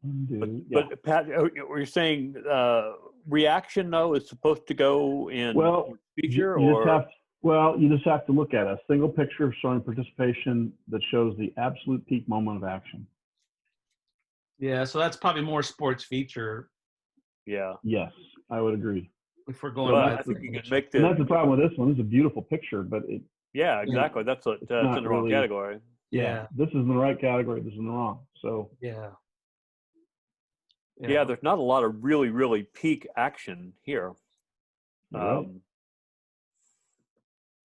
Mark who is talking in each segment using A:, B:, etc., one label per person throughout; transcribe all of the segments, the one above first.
A: Undo,
B: But Pat, you're saying reaction though is supposed to go in feature,
A: you just have to look at a single picture showing participation that shows the absolute peak moment of action.
C: Yeah, so that's probably more sports feature.
B: Yeah.
A: Yes, I would agree.
C: If we're going by,
B: I think you can make
A: and that's the problem with this one. This is a beautiful picture, but it.
B: Yeah, exactly. That's in the wrong category.
A: Yeah, this is in the right category. This is in the wrong. So.
B: Yeah, there's not a lot of really, really peak action here.
A: Right.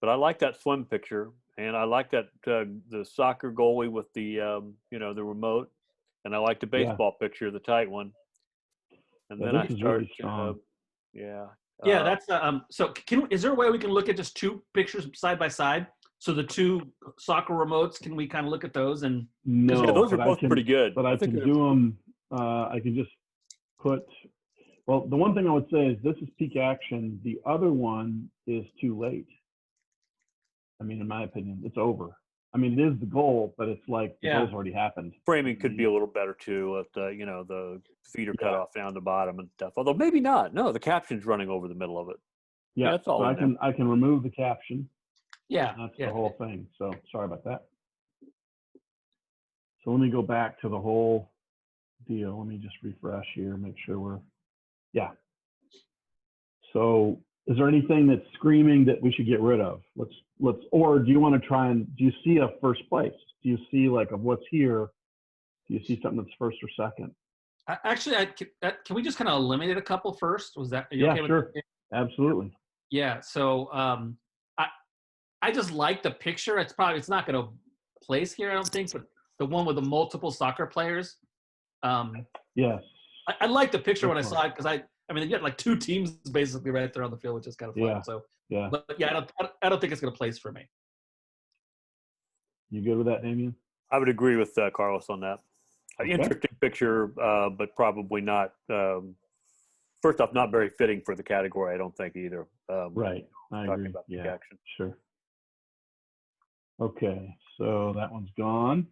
B: But I like that swim picture, and I like that the soccer goalie with the the remote, and I like the baseball picture, the tight one. And then I start.
A: Really strong.
C: That's so. Is there a way we can look at just two pictures side by side? So the two soccer remotes, can we kind of look at those? And
A: no,
B: those are both pretty good.
A: But I can do them. I can just put. Well, the one thing I would say is this is peak action. The other one is too late. I mean, in my opinion, it's over. I mean, it is the goal, but it's like the goal's already happened.
B: Framing could be a little better too. With the feet are cut off down the bottom and stuff. Although maybe not. No, the caption's running over the middle of it.
A: Yeah,
B: that's all.
A: So I can remove the caption.
C: Yeah,
A: that's the whole thing. So sorry about that. So let me go back to the whole deal. Let me just refresh here, make sure we're. Yeah. So is there anything that's screaming that we should get rid of? Let's, or do you want to try and, do you see a first place? Do you see like of what's here? Do you see something that's first or second?
C: Can we just kind of eliminate a couple first? Was that,
A: okay sure. Absolutely.
C: Yeah. So I just like the picture. It's not going to place here, I don't think, but the one with the multiple soccer players.
A: Yes.
C: I like the picture when I saw it because I mean, they get like two teams basically right there on the field, which is kind of fun.
A: Yeah.
C: So,
A: yeah.
C: But yeah, I don't think it's going to place for me.
A: You good with that, Damian?
B: I would agree with Carlos on that. Okay. Interesting picture, but probably not. First off, not very fitting for the category. I don't think either.
A: Right. I agree.
B: About the action.
A: Sure. Okay, so that one's gone.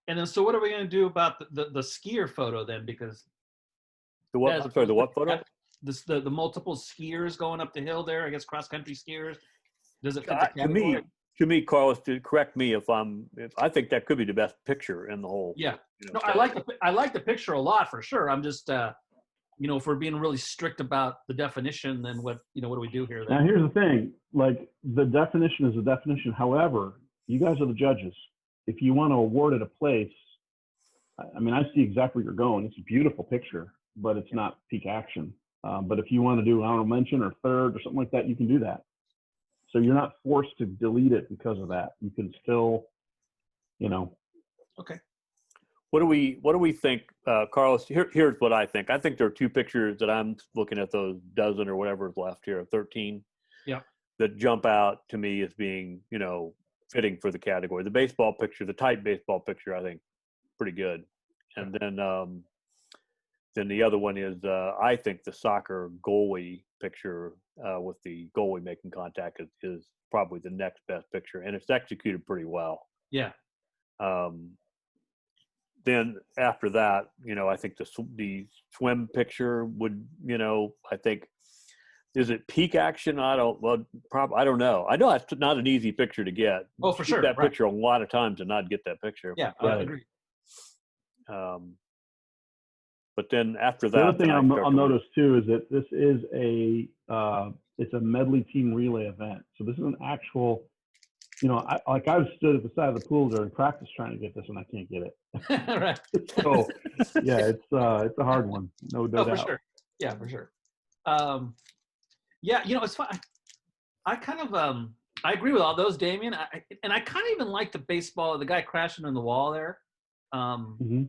C: And then, so what are we going to do about the skier photo then? Because
B: the what? I'm sorry, the what photo?
C: The multiple skiers going up the hill there. I guess cross country skiers. Does it fit the category?
B: To me, Carlos, to correct me if I think that could be the best picture in the whole.
C: Yeah. No, I like the picture a lot for sure. I'm just if we're being really strict about the definition, then what do we do here then?
A: Now here's the thing, like the definition is a definition. However, you guys are the judges. If you want to award it a place, I mean, I see exactly where you're going. It's a beautiful picture, but it's not peak action. But if you want to do an honorable mention or third or something like that, you can do that. So you're not forced to delete it because of that. You can still,
C: Okay.
B: What do we think, Carlos? Here's what I think. I think there are two pictures that I'm looking at, those dozen or whatever is left here, 13.
C: Yeah.
B: That jump out to me as being, fitting for the category. The baseball picture, the tight baseball picture, I think, pretty good. And then the other one is, I think the soccer goalie picture with the goalie making contact is probably the next best picture, and it's executed pretty well.
C: Yeah.
B: Then after that, I think the swim picture would, I think, is it peak action? I don't know. I know it's not an easy picture to get.
C: Oh, for sure.
B: That picture a lot of times and not get that picture.
C: Yeah, I agree.
B: But then after that,
A: the other thing I'll notice too is that this is it's a medley team relay event. So this is an actual, I've stood at the side of the pool during practice trying to get this and I can't get it.
C: Right.
A: So yeah, it's a hard one. No doubt.
C: For sure. Yeah, for sure. Yeah, it's fun. I kind of I agree with all those, Damian. I kind of even like the baseball, the guy crashing in the wall there. You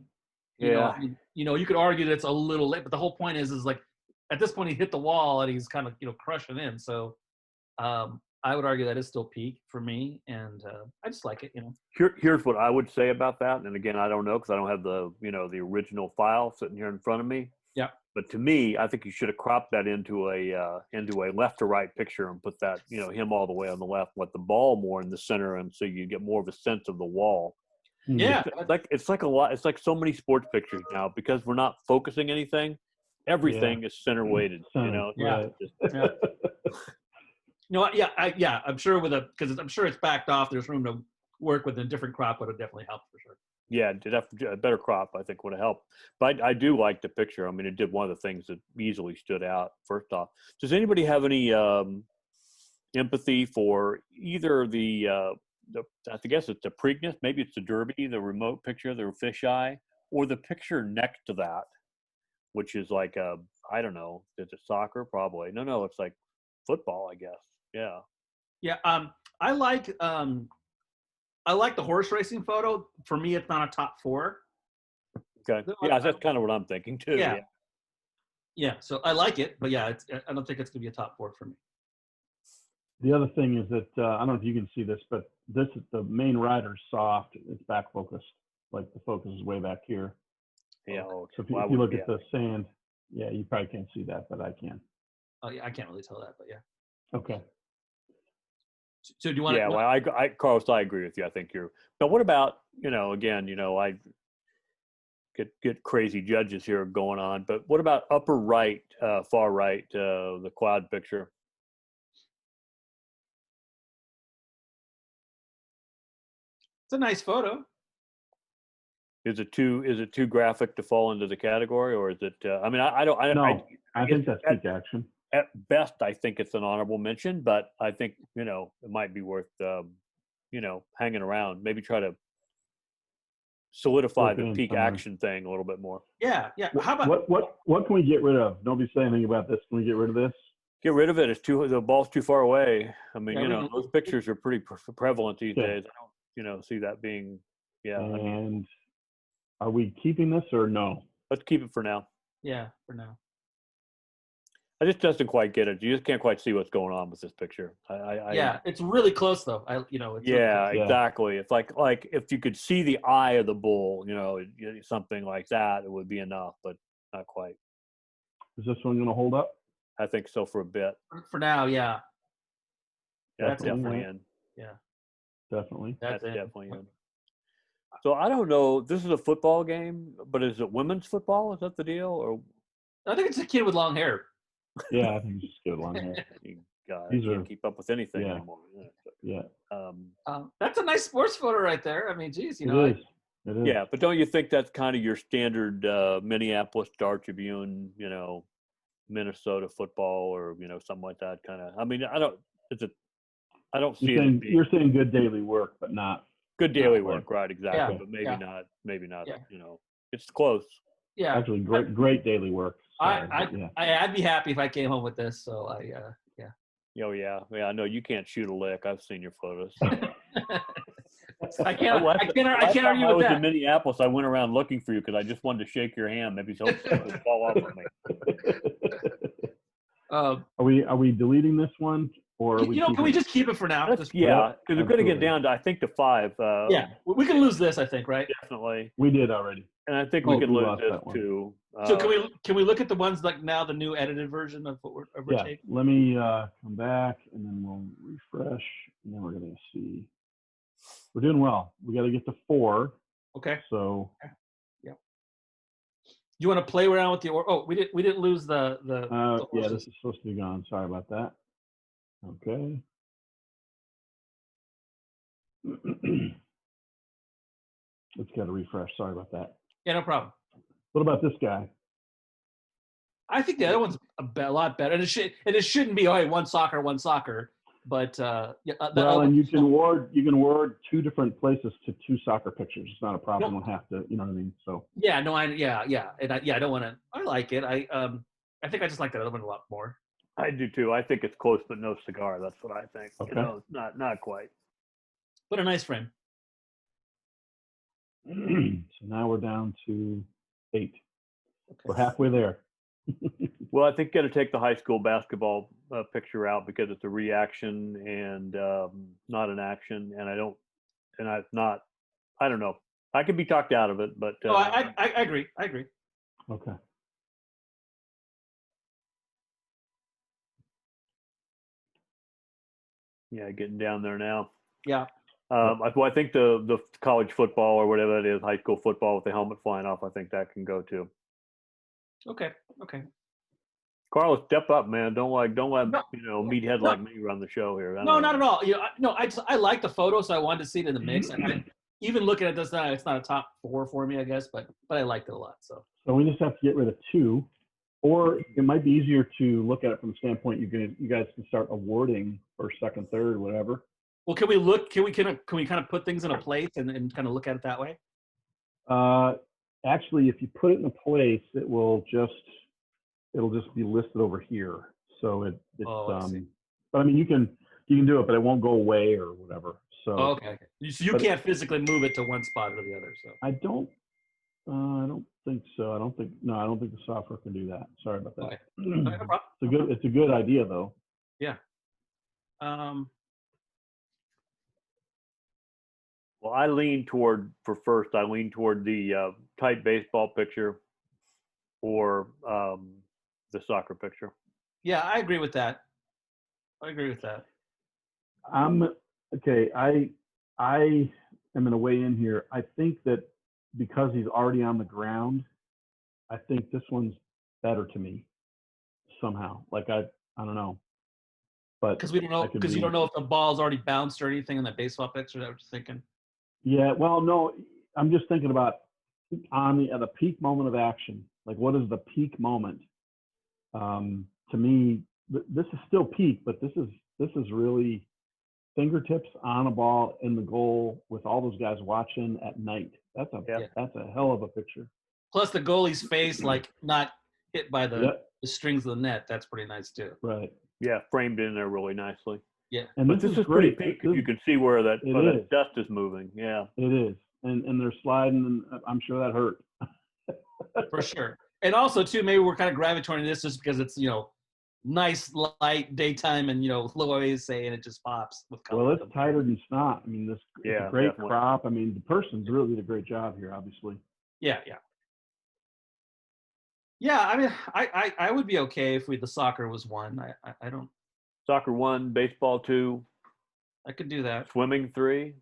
C: could argue that it's a little late, but the whole point is like at this point he hit the wall and he's kind of crushing in. So I would argue that is still peak for me, and I just like it.
B: Here's what I would say about that, and again, I don't know because I don't have the the original file sitting here in front of me.
C: Yeah.
B: But to me, I think you should have cropped that into a left to right picture and put that him all the way on the left with the ball more in the center, and so you get more of a sense of the wall.
C: Yeah.
B: It's like a lot. It's like so many sports pictures now because we're not focusing anything. Everything is center weighted. You know.
C: Yeah. Yeah. I'm sure because I'm sure it's backed off. There's room to work with a different crop would have definitely helped for sure.
B: Yeah, a better crop I think would have helped. But I do like the picture. I mean, it did one of the things that easily stood out. First off, does anybody have any empathy for either I guess it's the Preakness, maybe it's the Derby, the remote picture, the fisheye, or the picture next to that, which is like I don't know, is it soccer? Probably. No, it's like football, I guess. Yeah.
C: Yeah. I like the horse racing photo. For me, it's not a top 4.
B: Okay. Yeah, that's kind of what I'm thinking too.
C: Yeah. Yeah. So I like it, but yeah, I don't think it's gonna be a top 4 for me.
A: The other thing is that I don't know if you can see this, but this is the main rider's soft. It's back focused, like the focus is way back here.
B: Yeah.
A: So if you look at the sand, yeah, you probably can't see that, but I can.
C: Oh yeah, I can't really tell that, but yeah.
A: Okay.
C: So do you want?
B: Yeah, well, Carlos, I agree with you. I think But what about again, I get crazy judges here going on. But what about upper right, far right, the quad picture?
C: It's a nice photo.
B: Is it too graphic to fall into the category, or is it? I mean, I don't.
A: No, I think that's peak action.
B: At best, I think it's an honorable mention, but I think it might be worth hanging around. Maybe try to solidify the peak action thing a little bit more.
C: Yeah. How about
A: what can we get rid of? Nobody say anything about this. Can we get rid of this?
B: Get rid of it. The ball's too far away. I mean, those pictures are pretty prevalent these days. I don't see that being. Yeah.
A: And are we keeping this or no?
B: Let's keep it for now.
C: Yeah, for now.
B: I just doesn't quite get it. You just can't quite see what's going on with this picture.
C: It's really close though.
B: Exactly. It's like if you could see the eye of the bull, something like that, it would be enough, but not quite.
A: Is this one going to hold up?
B: I think so for a bit.
C: For now, yeah.
B: That's definitely in.
C: Yeah.
A: Definitely.
B: That's definitely in. So I don't know. This is a football game, but is it women's football? Is that the deal? Or
C: I think it's a kid with long hair.
A: Yeah, I think it's just good long hair.
B: You can't keep up with anything anymore.
A: Yeah.
C: That's a nice sports photo right there. I mean, geez,
A: It is.
B: Yeah, but don't you think that's kind of your standard Minneapolis Star Tribune, Minnesota football or something like that kind of? I mean, I don't see it.
A: You're saying good daily work, but not
B: good daily work, right? Exactly,
C: yeah,
B: but maybe not. Yeah. It's close.
C: Yeah,
A: actually, great daily work.
C: I'd be happy if I came home with this. So
B: Oh yeah. No, you can't shoot a lick. I've seen your photos.
C: I can't argue with that.
B: I was in Minneapolis. I went around looking for you because I just wanted to shake your hand. Maybe something would fall off of
A: me. Are we deleting this one, or
C: can we just keep it for now?
B: Because we're going to get down to, I think, to 5.
C: We can lose this. I think, right?
B: Definitely.
A: We did already,
B: and I think we can lose this too.
C: So can we look at the ones like now the new edited version of what we're taking?
A: Let me come back and then we'll refresh, and then we're going to see. We're doing well. We got to get to 4.
C: Okay.
A: So.
C: Yeah. You want to play around with the we didn't lose the
A: yeah, this is supposed to be gone. Sorry about that. Okay. It's got to refresh. Sorry about that.
C: Yeah, no problem.
A: What about this guy?
C: I think the other one's a lot better, and it shouldn't be one soccer, but
A: and you can award 2 different places to 2 soccer pictures. It's not a problem. We'll have to, you know what I mean. So
C: yeah, no, and I don't want to. I like it. I think I just like that other one a lot more.
B: I do too. I think it's close, but no cigar. That's what I think.
A: Okay.
B: Not quite.
C: But a nice frame.
A: So now we're down to 8. Okay. We're halfway there.
B: Well, I think got to take the high school basketball picture out because it's a reaction and not an action, and I don't know. I could be talked out of it, but
C: I agree.
A: Okay.
B: Yeah, getting down there now.
C: Yeah.
B: I think the college football or whatever it is, high school football with the helmet flying off, I think that can go too.
C: Okay.
B: Carlos, step up, man. Don't let
C: No,
B: meathead like me run the show here.
C: no, not at all. I like the photo, so I wanted to see it in the mix. Even looking at this, it's not a top 4 for me, I guess, but I liked it a lot. So
A: we just have to get rid of 2, or it might be easier to look at it from the standpoint you guys can start awarding first, second, third, whatever.
C: Well, can we kind of put things in a place and kind of look at it that way?
A: Actually, if you put it in a place, it'll just be listed over here. So but I mean, you can do it, but it won't go away or whatever. So
C: okay. So you can't physically move it to one spot or the other. So
A: I don't think so. I don't think the software can do that. Sorry about that.
C: Okay. No problem.
A: It's a good idea though.
C: Yeah.
B: Well, I lean toward the type baseball picture or the soccer picture.
C: Yeah, I agree with that.
A: Okay. I am going to weigh in here. I think that because he's already on the ground, I think this one's better to me somehow. Like I don't know, but
C: because you don't know if the ball's already bounced or anything in that baseball picture. Is that what you're thinking?
A: Yeah. Well, no, I'm just thinking about at the peak moment of action. Like, what is the peak moment? To me, this is still peak, but this is really fingertips on a ball in the goal with all those guys watching at night. That's a hell of a picture.
C: Plus the goalie's face, like not hit by the strings of the net. That's pretty nice too.
A: Right.
B: Yeah, framed in there really nicely.
C: Yeah.
A: And
B: this is
A: great.
B: Pretty peak. You can see where that dust is moving. Yeah.
A: It is. And they're sliding, and I'm sure that hurt.
C: For sure. And also too, maybe we're kind of gravitating to this just because it's, nice light daytime and low ASA and it just pops with color.
A: Well, it's tighter than snot. I mean, it's a great
B: definitely.
A: crop. I mean, the person's really did a great job here, obviously.
C: Yeah. I mean, I would be okay if the soccer was 1. I don't.
B: Soccer 1, baseball 2.
C: I could do that.
B: Swimming 3.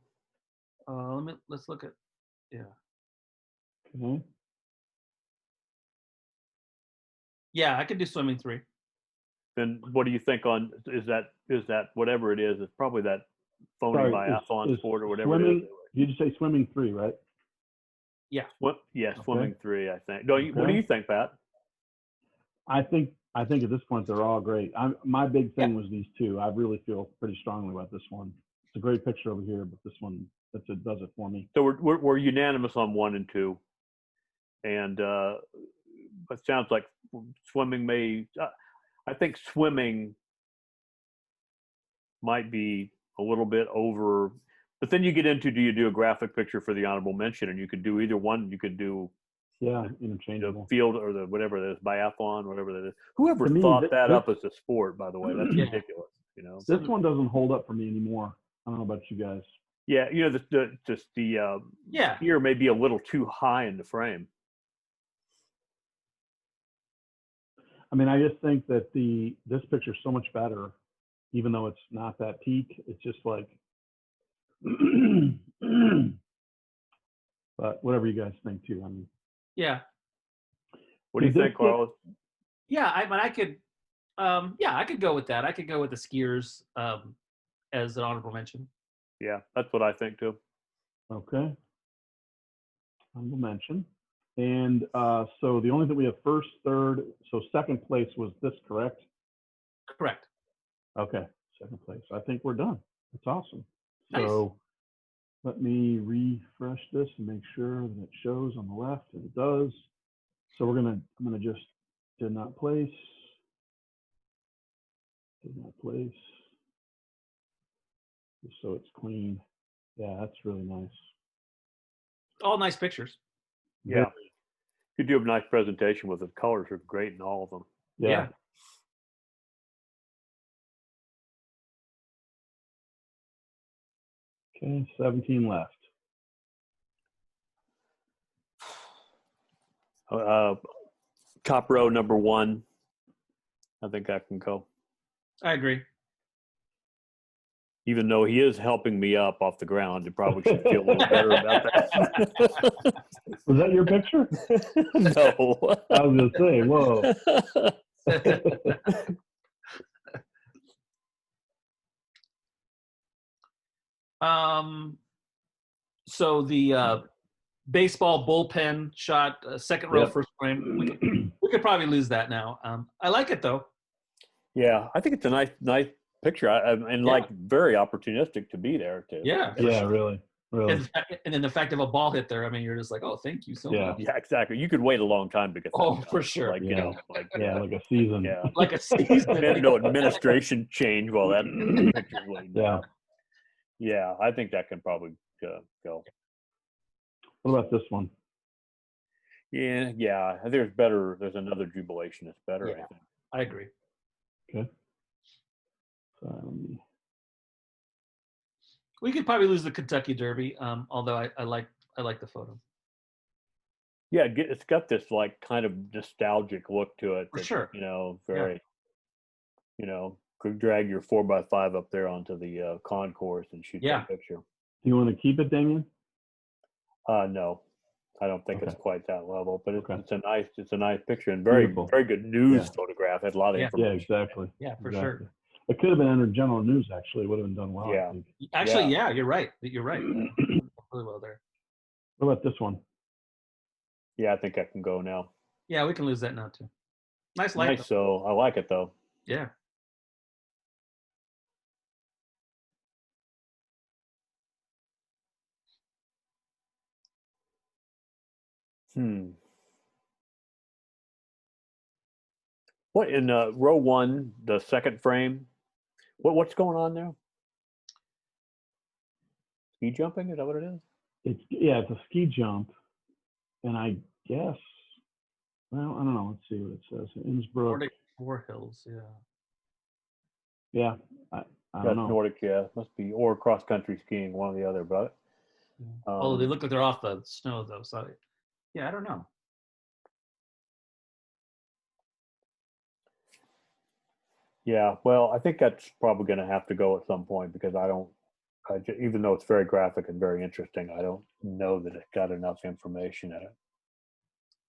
C: Let's look at. Yeah.
A: Okay.
C: Yeah, I could do swimming 3.
B: Then what do you think on is that whatever it is? It's probably that phony biathlon sport or whatever
A: swimming,
B: it is.
A: Did you say swimming 3, right?
C: Yeah.
B: Swimming 3, I think. What do you think, Pat?
A: I think at this point they're all great. My big thing was these 2. I really feel pretty strongly about this one. It's a great picture over here, but this one does it for me.
B: So we're unanimous on 1 and 2, and it sounds like swimming may. I think swimming might be a little bit over, but then you get into, do you do a graphic picture for the honorable mention? And you could do either one. You could do
A: interchangeable.
B: The field or the whatever it is, biathlon, whatever that is. Whoever thought that up as a sport, by the way, that's ridiculous.
A: This one doesn't hold up for me anymore. I don't know about you guys.
B: Yeah, the ear may be a little too high in the frame.
A: I mean, I just think that this picture is so much better, even though it's not that peak. It's just like, but whatever you guys think too. I mean,
C: yeah.
B: What do you think, Carlos?
C: Yeah, I could go with that. I could go with the skiers as an honorable mention.
B: Yeah, that's what I think too.
A: Okay. Honorable mention. And so the only thing we have first, third, so second place was this, correct?
C: Correct.
A: Okay, second place. I think we're done. That's awesome.
C: Nice.
A: So let me refresh this and make sure that it shows on the left, and it does. So I'm gonna just did not place, just so it's clean. Yeah, that's really nice.
C: All nice pictures.
B: Yeah. You do have a nice presentation with it. The colors are great in all of them.
A: Yeah. Okay, 17 left.
B: Top row, number 1. I think that can go.
C: I agree.
B: Even though he is helping me up off the ground, you probably should feel a little better about that.
A: Was that your picture?
B: No.
A: I was gonna say, whoa.
C: So the baseball bullpen shot, second row,
A: Yep.
C: first frame. We could probably lose that now. I like it though.
B: Yeah, I think it's a nice picture, and like very opportunistic to be there too.
C: Yeah.
A: Yeah, really.
C: And then the fact of a ball hit there, I mean, you're just like, oh, thank you so much.
B: Yeah, exactly. You could wait a long time to get that.
C: Oh, for sure.
B: Like, you know, like
A: like a season.
B: Yeah.
C: Like a season.
B: No administration change while that picture's waiting.
A: Yeah.
B: Yeah, I think that can probably go.
A: What about this one?
B: Yeah. There's another jubilation that's better, I think.
C: I agree.
A: Okay.
C: We could probably lose the Kentucky Derby, although I like the photo.
B: Yeah, it's got this like kind of nostalgic look to it.
C: For sure.
B: You know, very, you know, could drag your 4x5 up there onto the concourse and shoot that picture.
A: Do you want to keep it, Damian?
B: No, I don't think it's quite that level, but it's a nice picture and
A: Beautiful.
B: very good news photograph. Had a lot of information.
A: Yeah, exactly.
C: Yeah, for sure.
A: It could have been entered general news. Actually, it would have been done well.
B: Yeah.
A: I think.
C: Actually, you're right. You're right. Really well there.
A: What about this one?
B: Yeah, I think I can go now.
C: Yeah, we can lose that now too. Nice light.
B: Nice, so I like it though.
C: Yeah.
B: What in row one, the second frame? What's going on there? Ski jumping? Is that what it is?
A: It's a ski jump, and I guess. Well, I don't know. Let's see what it says. Innsbruck.
C: Nordic Four Hills. Yeah.
A: Yeah, I don't know.
B: Nordic, must be, or cross country skiing, one or the other. But
C: Although they look like they're off the snow though, so yeah, I don't know.
B: Yeah, well, I think that's probably going to have to go at some point because even though it's very graphic and very interesting, I don't know that it's got enough information in it.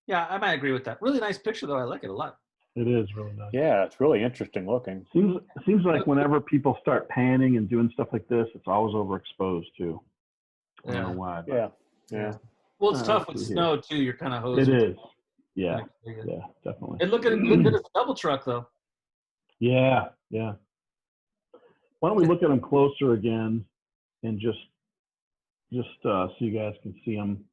C: Yeah, I might agree with that. Really nice picture though. I like it a lot.
A: It is really nice.
B: Yeah, it's really interesting looking.
A: Seems like whenever people start panning and doing stuff like this, it's always overexposed too. I don't know why.
B: Yeah.
C: Well, it's tough with snow too. You're kind of hosed.
A: It is. Yeah, definitely.
C: And look at it as a double truck though.
A: Yeah. Why don't we look at them closer again and just so you guys can see them.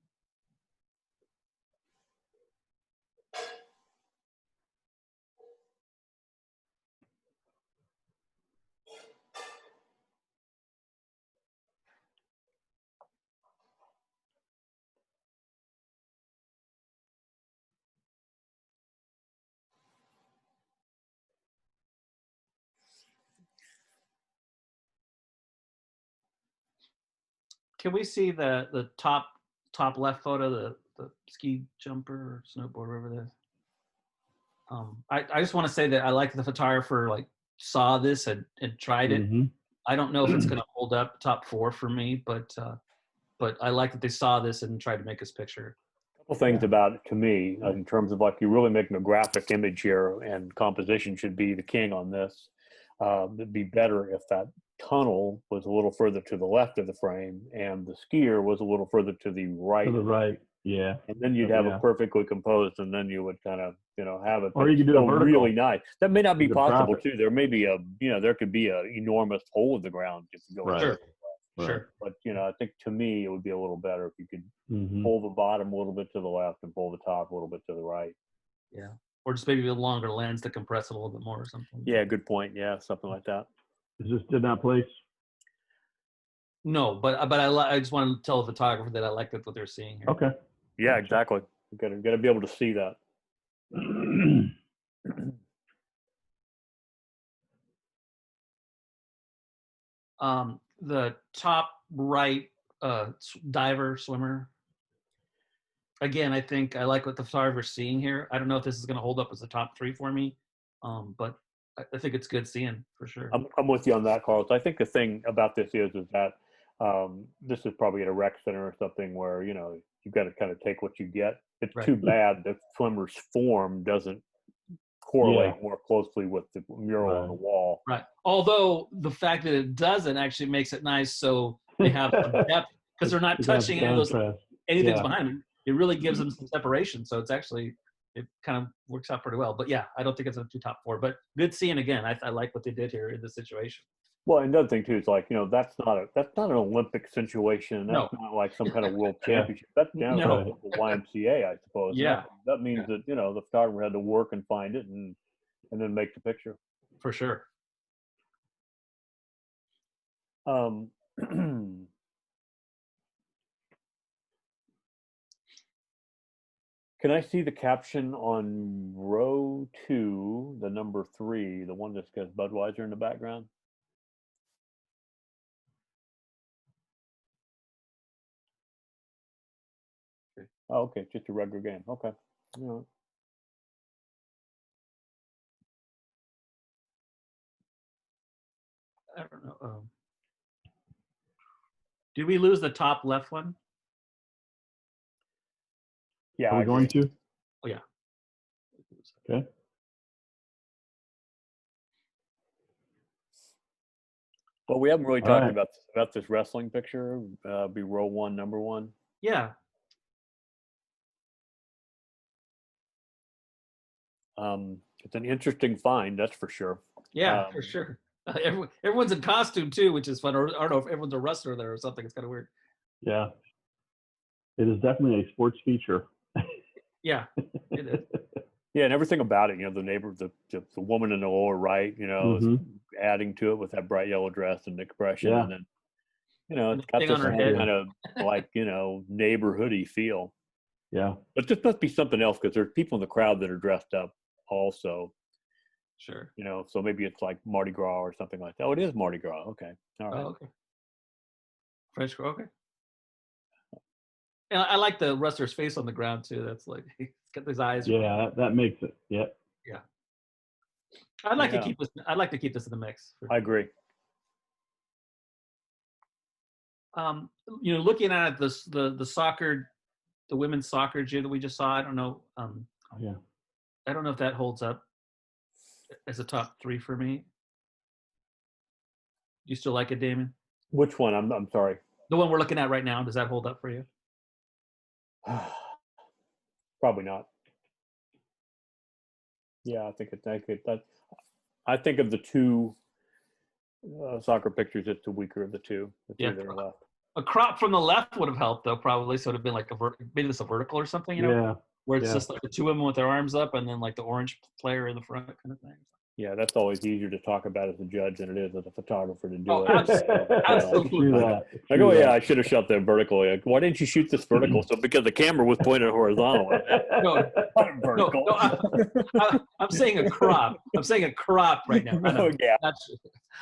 C: Can we see the top left photo, the ski jumper or snowboard, whatever it is? I just want to say that I like the photographer saw this and tried it.
A: Mm-hmm.
C: I don't know if it's going to hold up top four for me, but I like that they saw this and tried to make this picture.
B: A couple things about it to me in terms of you're really making a graphic image here, and composition should be the king on this. It'd be better if that tunnel was a little further to the left of the frame and the skier was a little further to the right.
A: To the right, yeah.
B: And then you'd have it perfectly composed, and then you would kind of, have it.
A: Or you could do a vertical.
B: Really nice. That may not be possible too. There may be there could be an enormous hole in the ground if you go.
A: Right.
C: Sure.
B: But I think to me it would be a little better if you could pull the bottom a little bit to the left and pull the top a little bit to the right.
C: Yeah. Or just maybe a longer lens to compress it a little bit more or something.
B: Yeah, good point. Yeah, something like that.
A: Is this did not place?
C: No, but I just want to tell the photographer that I like what they're seeing here.
A: Okay.
B: Yeah, exactly. You gotta be able to see that.
C: The top right swimmer. Again, I think I like what the photographer's seeing here. I don't know if this is going to hold up as a top three for me, but I think it's good seeing for sure.
B: I'm with you on that, Carlos. I think the thing about this is that this is probably at a rec center or something where, you know, you've got to kind of take what you get. It's
C: Right.
B: too bad the swimmer's form doesn't correlate more closely with the mural on the wall.
C: Right. Although the fact that it doesn't actually makes it nice, so they have some depth because they're not touching anything's behind them. It really gives them some separation. So it's actually, it kind of works out pretty well. But yeah, I don't think it's a two top four. But good seeing again. I like what they did here in this situation.
B: Well, another thing too is like, you know, that's not an Olympic situation. That's not like some kind of world championship. That's down to the YMCA, I suppose.
C: Yeah.
B: That means that, you know, the photographer had to work and find it and then make the picture.
C: For sure.
B: Can I see the caption on row 2, the number 3, the one that's got Budweiser in the background? Oh, okay, just a regular game. Okay. All right.
C: I don't know. Did we lose the top left one?
A: Yeah. Are we going to?
C: Oh, yeah.
A: Okay.
B: Well, we haven't really talked about this wrestling picture. Be row 1, number 1.
C: Yeah.
B: It's an interesting find, that's for sure.
C: Yeah, for sure. Everyone's in costume too, which is fun. Or I don't know if everyone's a wrestler there or something. It's kind of weird.
A: Yeah. It is definitely a sports feature.
C: Yeah, it is.
B: Yeah, and everything about it, you know, the neighbor, the woman in the lower right, you know, is adding to it with that bright yellow dress and expression.
A: Yeah.
B: And then, you know, it's got this kind of like, you know, neighborhoody feel.
A: Yeah.
B: But this must be something else because there's people in the crowd that are dressed up also.
C: Sure.
B: You know, so maybe it's like Mardi Gras or something like that. Oh, it is Mardi Gras. Okay. All right.
C: Oh, okay. French, okay. And I like the wrestler's face on the ground too. That's like, he's got his eyes.
A: Yeah, that makes it. Yeah.
C: Yeah. I'd like to keep this. I'd like to keep this in the mix.
B: I agree.
C: You know, looking at this, the soccer, the women's soccer gym that we just saw. I don't know.
A: Yeah.
C: I don't know if that holds up as a top 3 for me. Do you still like it, Damian?
B: Which one? I'm sorry.
C: The one we're looking at right now. Does that hold up for you?
B: Probably not. Yeah, I think I think of the 2 soccer pictures, it's the weaker of the 2. The 2 that are left.
C: A crop from the left would have helped though, probably. So it'd have been like maybe this a vertical or something, you know?
A: Yeah.
C: Where it's just like the 2 women with their arms up and then like the orange player in the front kind of thing.
B: Yeah, that's always easier to talk about as a judge than it is as a photographer to do it.
C: Absolutely.
B: I go, I should have shot them vertically. Like, why didn't you shoot this vertical? So because the camera was pointed horizontally.
C: No, I'm saying a crop. I'm saying a crop right now.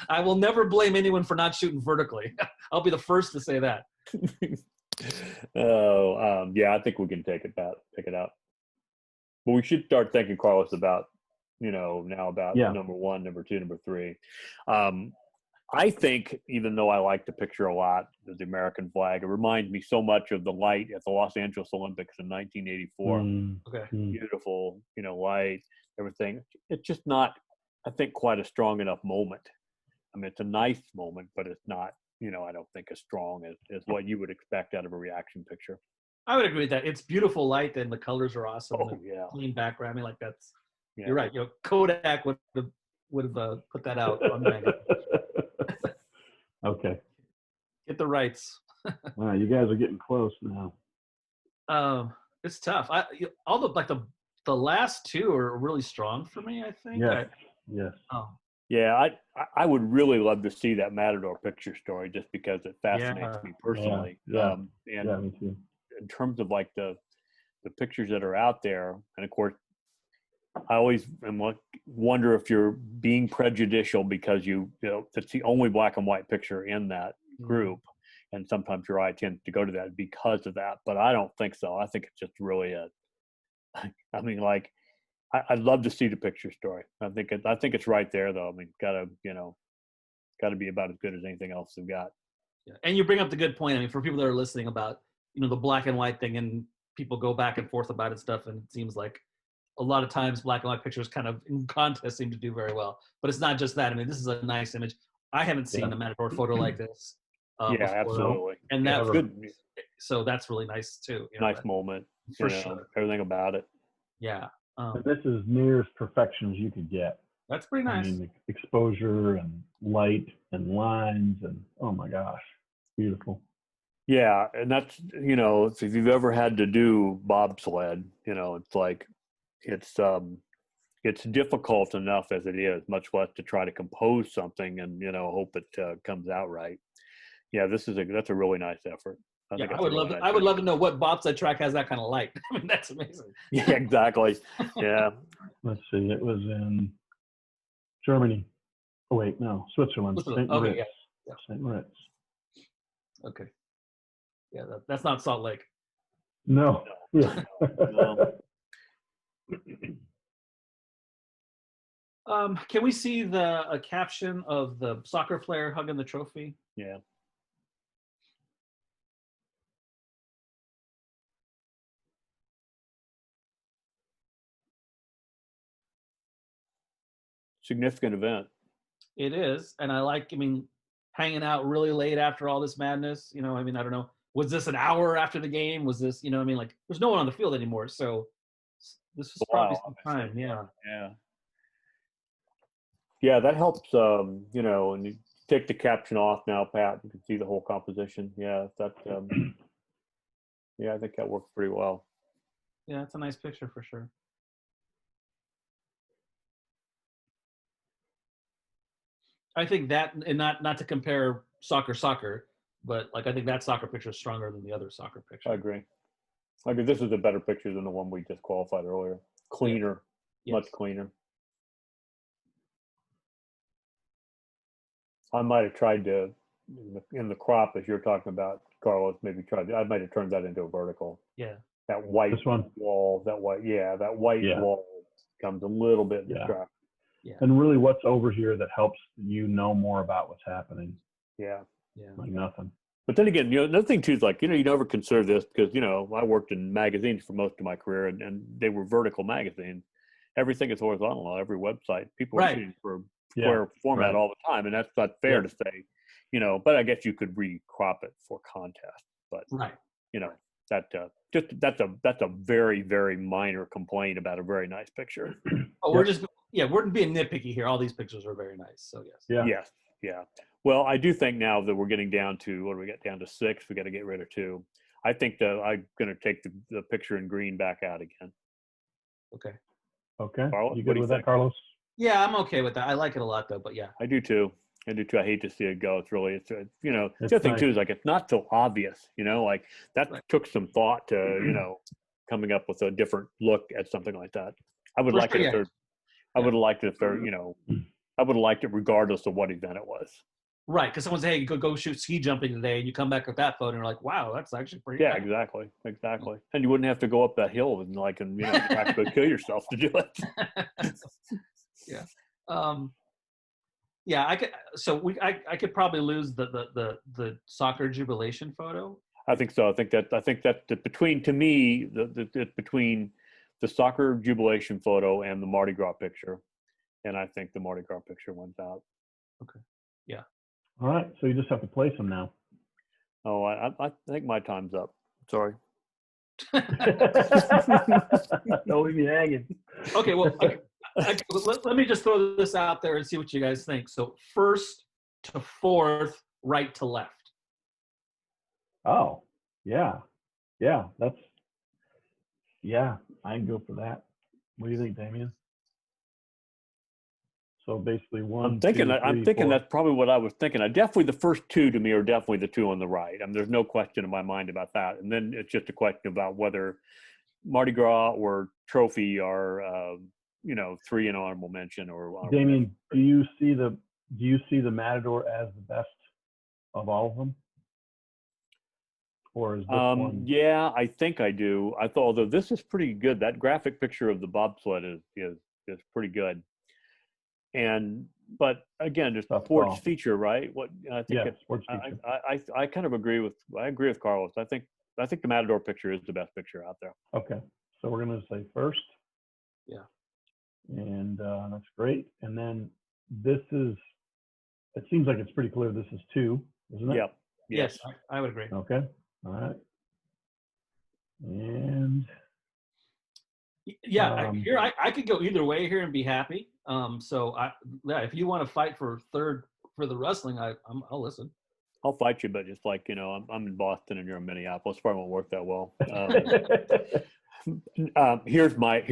C: I will never blame anyone for not shooting vertically. I'll be the first to say that.
B: Yeah, I think we can take it out. But we should start thinking, Carlos, about, you know, now about number 1, number 2, number 3. I think, even though I like the picture a lot, the American flag, it reminds me so much of the light at the Los Angeles Olympics in 1984. Beautiful, you know, light, everything. It's just not, I think, quite a strong enough moment. I mean, it's a nice moment, but it's not, you know, I don't think as strong as what you would expect out of a reaction picture.
C: I would agree with that. It's beautiful light and the colors are awesome.
B: Oh, yeah.
C: Clean background. I mean, like that's, you're right. You know, Kodak would have put that out on magazine.
A: Okay.
C: Get the rights.
A: Wow, you guys are getting close now.
C: It's tough. All the last 2 are really strong for me, I think.
A: Yes.
B: Yeah, I would really love to see that Matador picture story just because it fascinates me personally.
A: Yeah.
B: And
A: me too.
B: In terms of like the pictures that are out there, and of course, I always wonder if you're being prejudicial because you know it's the only black and white picture in that group, and sometimes your eye tends to go to that because of that. But I don't think so. I think it's just really I mean, like, I'd love to see the picture story. I think it's right there though. I mean, gotta be about as good as anything else they've got.
C: Yeah. And you bring up the good point. I mean, for people that are listening about, the black and white thing, and people go back and forth about it stuff, and it seems like a lot of times black and white pictures kind of in contest seem to do very well. But it's not just that. I mean, this is a nice image. I haven't seen a Matador photo like this.
B: Yeah,
C: before.
B: absolutely.
C: And that's
B: good.
C: So that's really nice too.
B: Nice moment.
C: For sure.
B: Everything about it.
C: Yeah.
A: And this is near as perfection as you could get.
C: That's pretty nice.
A: I mean, exposure and light and lines and oh my gosh, beautiful.
B: Yeah, and that's if you've ever had to do bobsled, it's like it's difficult enough as it is, much less to try to compose something and hope it comes out right. Yeah, that's a really nice effort.
C: I would love to know what bobsled track has that kind of light. I mean, that's amazing.
B: Yeah, exactly. Yeah.
A: Let's see. It was in Germany. Oh wait, no, Switzerland. St. Moritz.
C: Yeah.
A: St. Moritz.
C: Okay. Yeah, that's not Salt Lake.
A: No. Yeah.
B: No.
C: Can we see a caption of the soccer player hugging the trophy?
B: Yeah. Significant event.
C: It is, and I mean, hanging out really late after all this madness. I mean, I don't know. Was this an hour after the game? Was this, I mean, like, there's no one on the field anymore, so this was probably some time. Yeah.
B: Yeah. Yeah, that helps. And you take the caption off now, Pat. You can see the whole composition. Yeah, that. Yeah, I think that works pretty well.
C: Yeah, it's a nice picture for sure. I think that, and not to compare soccer, but like I think that soccer picture is stronger than the other soccer picture.
B: I agree. This is a better picture than the one we just qualified earlier. Cleaner, much cleaner. I might have tried to, in the crop as you're talking about, Carlos, I might have turned that into a vertical.
C: Yeah.
B: That white wall, wall comes a little bit distracting.
C: Yeah.
A: And really what's over here that helps you know more about what's happening.
C: Yeah.
A: Like nothing.
B: But then again, another thing too is like, you never consider this because, I worked in magazines for most of my career and they were vertical magazines. Everything is horizontal on every website. People are shooting for square format all the time. And that's not fair to say, but I guess you could recrop it for contest. But, that's a very, very minor complaint about a very nice picture.
C: Oh, we're being nitpicky here. All these pictures are very nice. So yes.
B: Yes. Yeah. Well, I do think now that we're getting down to, what do we get down to 6? We got to get rid of 2. I think that I'm going to take the picture in green back out again.
C: Okay.
B: Carlos,
A: you good with that, Carlos?
C: Yeah, I'm okay with that. I like it a lot though, but yeah.
B: I do too. I hate to see it go. It's really, the other thing too is like, it's not so obvious, like that took some thought to, coming up with a different look at something like that. I would like it if I would have liked it if they're, I would have liked it regardless of what event it was.
C: Right, because someone says, hey, you could go shoot ski jumping today, and you come back with that photo, and you're like, wow, that's actually pretty nice.
B: Exactly. And you wouldn't have to go up that hill and practically kill yourself to do it.
C: Yeah. I could probably lose the soccer jubilation photo.
B: I think so. I think that between the soccer jubilation photo and the Mardi Gras picture, and I think the Mardi Gras picture wins out.
C: Okay. Yeah.
A: All right. So you just have to place them now.
B: Oh, I think my time's up. Sorry.
A: Don't leave me hanging.
C: Okay. Well, let me just throw this out there and see what you guys think. So 1st to 4th, right to left.
A: Oh, yeah. I can go for that. What do you think, Damian? So basically
B: I'm thinking that's probably what I was thinking. Definitely the first 2 to me are definitely the 2 on the right. I mean, there's no question in my mind about that. And then it's just a question about whether Mardi Gras or Trophy are, 3 in honorable mention or.
A: Damian, do you see the Matador as the best of all of them? or is this one?
B: Yeah, I think I do. I thought, although this is pretty good. That graphic picture of the bobsled is pretty good. But again, just
A: Tough
B: sports
A: call.
B: feature, right? What I think
A: Yeah,
B: it's,
A: sports feature.
B: I kind of agree with Carlos. I think the Matador picture is the best picture out there.
A: Okay, so we're gonna say first.
C: Yeah.
A: And that's great. And then this is, it seems like it's pretty clear this is 2, isn't it?
B: Yep.
C: Yes, I would agree.
A: Okay, all right. And
C: yeah, here I could go either way here and be happy. So if you want to fight for third for the wrestling, I'll listen.
B: I'll fight you, but just like, you know, I'm in Boston and you're in Minneapolis. Probably won't work that well. Here's my.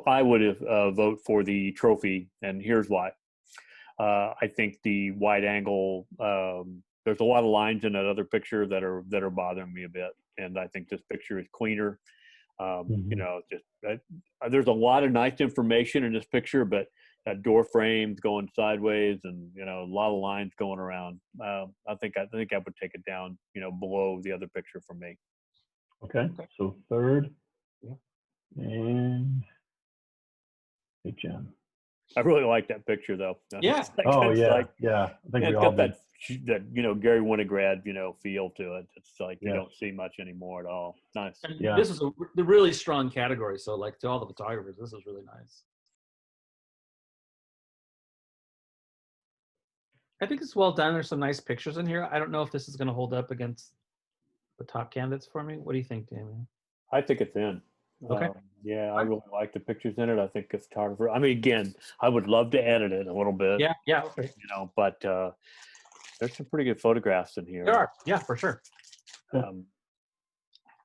B: I would have vote for the trophy, and here's why. I think the wide angle. There's a lot of lines in that other picture that are bothering me a bit, and I think this picture is cleaner. You know, just there's a lot of nice information in this picture, but that door frame's going sideways, and you know, a lot of lines going around. I think I would take it down, you know, below the other picture for me.
A: Okay, so third.
C: Yeah.
A: And HM.
B: I really like that picture, though.
C: Yeah.
A: Yeah. I think we
B: it's
A: all
B: got
A: did.
B: that you know, Gary Winograd, you know, feel to it. It's like you
A: Yes.
B: don't see much anymore at all. Nice.
C: And
A: Yeah.
C: this is the really strong category. So like to all the photographers, this is really nice. I think it's well done. There's some nice pictures in here. I don't know if this is going to hold up against the top candidates for me. What do you think, Damian?
B: I think it's in.
C: Okay.
B: Yeah, I really like the pictures in it. I think the photographer. I mean, again, I would love to edit it a little bit.
C: Yeah. Okay.
B: You know, but there's some pretty good photographs in here.
C: There are. Yeah, for sure.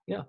C: Yeah.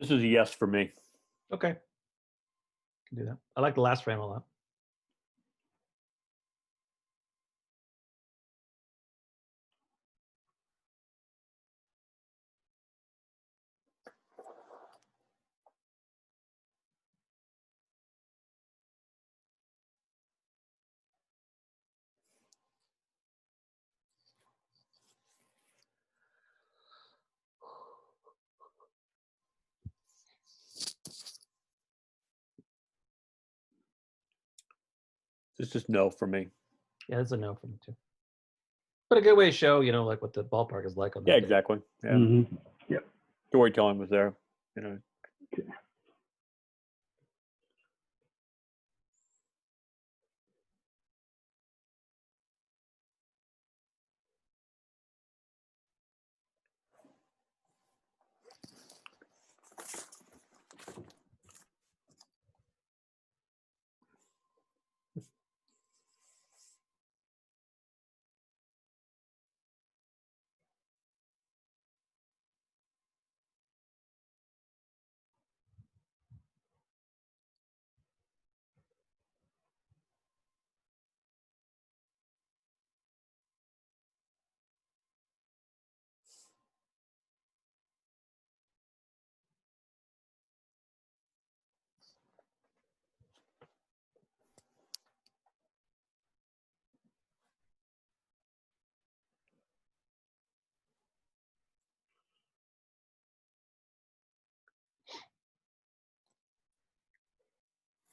B: This is a yes for me.
C: Okay. Can do that. I like the last frame a lot.
B: This is no for me.
C: Yeah, it's a no for me too. But a good way to show, you know, like what the ballpark is like on that
B: Yeah,
C: day.
B: exactly. Yeah.
A: Mm-hmm. Yeah.
B: Storytelling was there. You know.
A: Okay.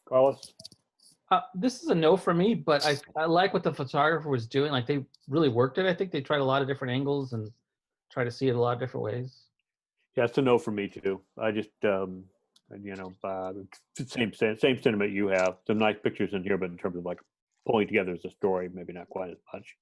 B: Carlos?
C: This is a no for me, but I like what the photographer was doing. Like they really worked it. I think they tried a lot of different angles and try to see it a lot of different ways.
B: Yeah, it's a no for me too. I just, same sentiment you have. Some nice pictures in here, but in terms of like pulling together as a story, maybe not quite as much.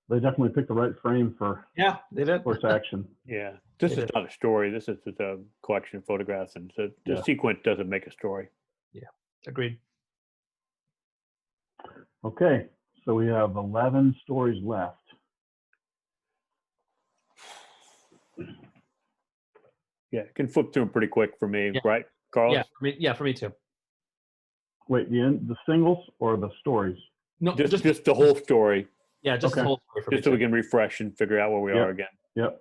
A: They definitely picked the right frame for
C: Yeah, they did.
A: sports action.
B: Yeah, this is not a story. This is just a collection of photographs, and so the sequence doesn't make a story.
C: Yeah, agreed.
A: Okay, so we have 11 stories left.
B: Yeah, it can flip through them pretty quick for me, right, Carlos?
C: Yeah, for me too.
A: Wait, the singles or the stories?
B: No, just the whole story.
C: Yeah, just the whole story for me
B: just so
C: too.
B: we can refresh and figure out where we are again.
A: Yep.